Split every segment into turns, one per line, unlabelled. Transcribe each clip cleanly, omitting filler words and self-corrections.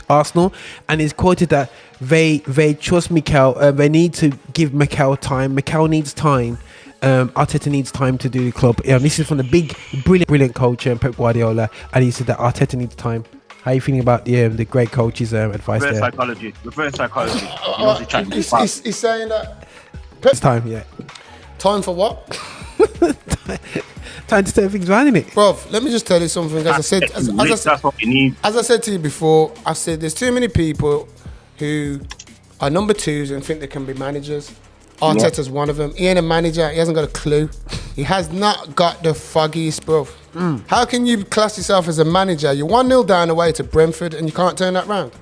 Arsenal, and it's quoted that they trust Mikel. They need to give Mikel time. Mikel needs time. Arteta needs time to do the club. This is from the brilliant coach, Pep Guardiola, and he said that Arteta needs time. How are you feeling about the great coach's advice
reverse
there?
Reverse psychology.
He's saying that
It's time, yeah.
time for what?
Time to turn things around, innit?
Bro, let me just tell you something. As I said,
That's what you need.
as I said to you before, I said there's too many people who are number twos and think they can be managers. Arteta's one of them. He ain't a manager. He hasn't got a clue. He has not got the foggiest, bro. How can you class yourself as a manager? You're 1-0 down away to Brentford and you can't turn that round.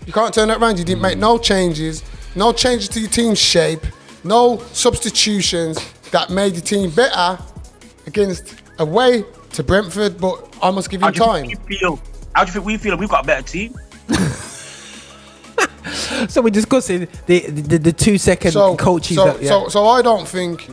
You can't turn that round. You didn't make no changes to your team's shape, no substitutions that made the team better against away to Brentford, but I must give him time.
How do you think we feel? We've got a better team.
So we're discussing the 2 second coaches.
So I don't think.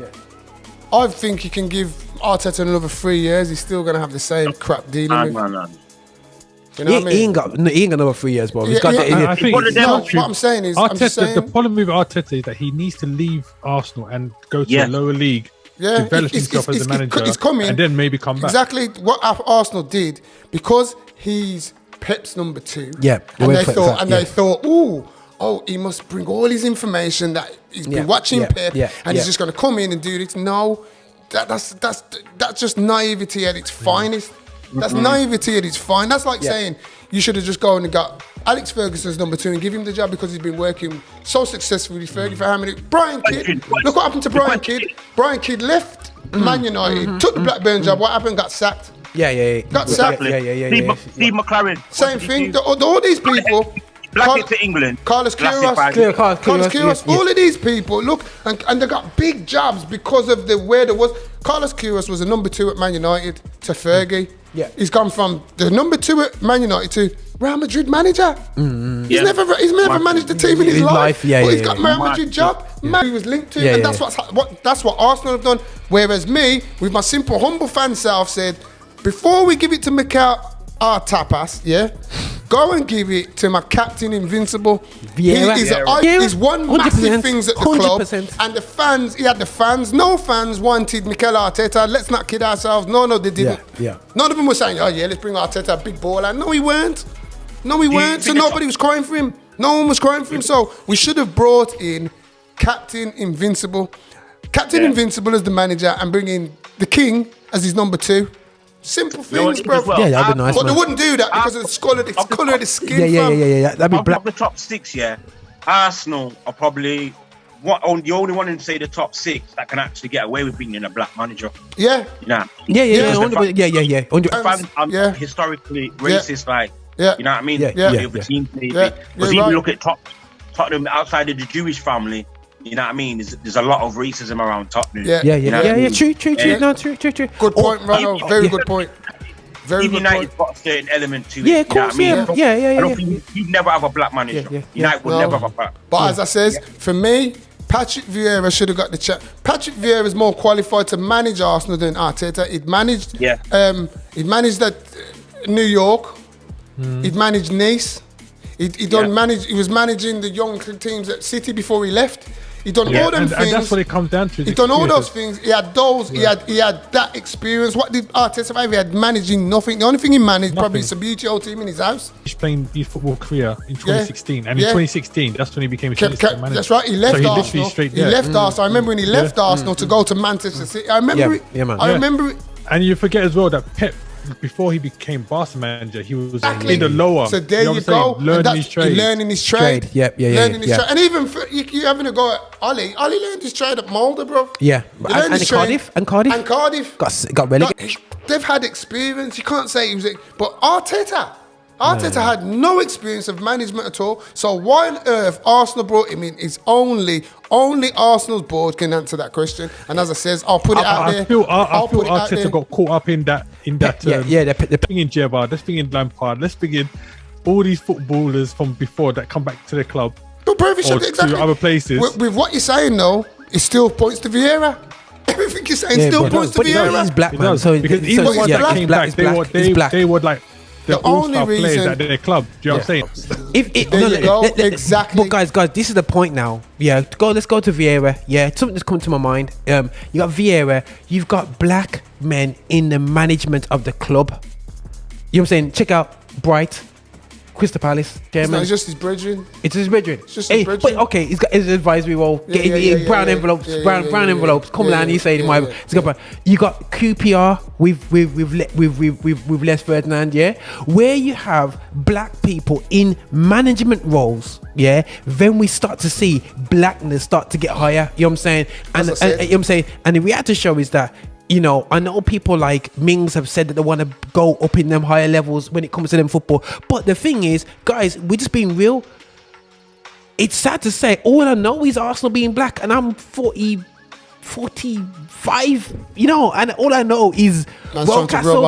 I think you can give Arteta another 3 years. He's still gonna have the same crap dealing with.
No.
He
You know what I mean?
ain't got another 3 years, bro. He's got
I think
what I'm saying is,
Arteta, the problem with Arteta is that he needs to leave Arsenal and go to a lower league, develop himself as a manager, and then maybe come back.
Exactly what Arsenal did, because he's Pep's number 2.
Yeah,
they thought, he must bring all his information that he's been watching Pep, and he's just going to come in and do this. No, that's just naivety at its finest. That's naivety at its finest. That's like saying you should have just gone and got Alex Ferguson's number 2 and give him the job because he's been working so successfully for how many? Brian Kidd. Look what happened to Brian Kidd. Brian Kidd left Man United, took the Blackburn job. What happened? Got sacked. Got sacked.
Steve McLaren.
Same thing. All these people.
Black to England.
Carlos Queiroz. All of these people, look, and they got big jobs because of where there was. Carlos Queiroz was a number 2 at Man United to Fergie.
Yeah.
He's gone from the number 2 at Man United to Real Madrid manager. He's never managed the team in his life. But he's got Real Madrid job. He was linked to, and that's what Arsenal have done. Whereas me, with my simple, humble fan self, said, before we give it to Mikel Arteta, go and give it to my captain, Invincible. He's won massive things at the club. And the fans, he had the fans. No fans wanted Mikel Arteta. Let's not kid ourselves. No, they didn't. None of them were saying, let's bring Arteta, a big baller. No, he weren't. So nobody was crying for him. No one was crying for him. So we should have brought in Captain Invincible. Invincible as the manager and bring in the King as his number 2. Simple things, bro.
Yeah, that'd be nice.
But they wouldn't do that because of the colour of the skin.
Yeah. That'd be black.
Of the top 6, Arsenal are probably the only one in, say, the top 6 that can actually get away with being in a black manager.
Yeah.
Fans are historically racist, you know what I mean? Because even look at Tottenham outside of the Jewish family. You know what I mean? There's a lot of racism around Tottenham.
True. No, true.
Good point, Ronaldo. Very good point.
Even United's got a certain element to it.
Yeah, of course.
You know what I mean? I don't think you'd never have a black manager. United would never have a black.
But as I says, for me, Patrick Vieira should have got the chat. Patrick Vieira is more qualified to manage Arsenal than Arteta. He managed that New York. He'd managed Nice. He was managing the young teams at City before he left. He done all them things.
And that's what it comes down to.
He done all those things. He had those. He had that experience. What did Arteta have? He had managing nothing. The only thing he managed probably is a BTO team in his house.
He's playing his football career in 2016, and in 2016, that's when he became a manager.
That's right. He left Arsenal. He left Arsenal. I remember when he left Arsenal to go to Manchester City. I remember it. I remember it.
And you forget as well that Pep, before he became Barca manager, he was in the lower.
So there you go.
Learning his trade.
Learning his trade.
Learning his
trade. And even you having a go at Ollie. Ollie learned his trade at Mulder, bro.
Yeah. And Cardiff. Got relegated.
They've had experience. You can't say he was. But Arteta had no experience of management at all. So why on earth Arsenal brought him in is only Arsenal's board can answer that question. And as I says, I'll put it out there. I feel
Arteta got caught up in that. They're bringing Gerrard, let's bring in Lampard, let's bring in all these footballers from before that come back to the club.
But exactly.
To other places.
With what you're saying though, it still points to Vieira. Everything you're saying still points to Vieira.
He's black, man.
Because even the ones that came back, they were like the all-star players at their club. Do you know what I'm saying?
Exactly.
But guys, this is the point now. Yeah, let's go to Vieira. Yeah, something that's come to my mind. You got Vieira. You've got black men in the management of the club. You know what I'm saying? Check out Bright, Crystal Palace chairman.
It's just his brethren.
It's his brethren.
It's just his brethren.
But okay, he's got his advisory role. Brown envelopes. Brown envelopes. Come down. You say to my. You got QPR with Les Ferdinand. Yeah, where you have black people in management roles. Yeah, then we start to see blackness start to get higher. You know what I'm saying? And you know what I'm saying. And the reality show is that. You know, I know people like Mings have said that they want to go up in them higher levels when it comes to them football. But the thing is, guys, we're just being real. It's sad to say, all I know is Arsenal being black, and I'm 45, you know, and all I know is
Rocastle.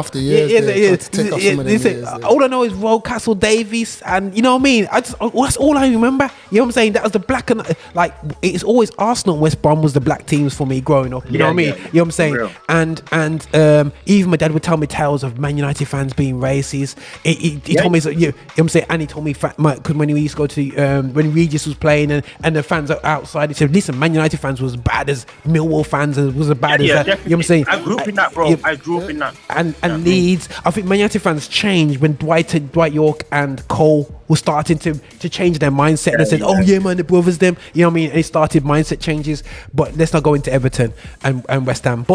All I know is Rocastle Davies, and you know what I mean. That's all I remember. You know what I'm saying? That was the black, and like it's always Arsenal and West Brom was the black teams for me growing up. You know what I mean? You know what I'm saying? Real. And even my dad would tell me tales of Man United fans being racist. He told me, you know what I'm saying, and he told me because when we used to go to when Regis was playing and the fans are outside, he said, "Listen, Man United fans was as bad as Millwall fans, was as bad as that."
Definitely. You know what I'm saying? I grew up in that, bro. I grew up in that.
And Leeds, I think Man United fans changed when Dwight York and Cole were starting to change their mindset. And they said, "Oh yeah, man, the brothers them." You know what I mean? And they started mindset changes. But let's not go into Everton and West Ham.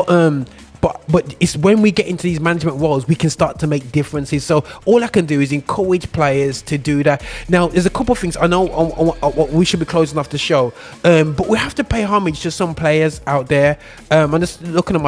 But it's when we get into these management roles, we can start to make differences. So all I can do is encourage players to do that. Now, there's a couple of things I know we should be closing off the show, but we have to pay homage to some players out there. I'm just looking at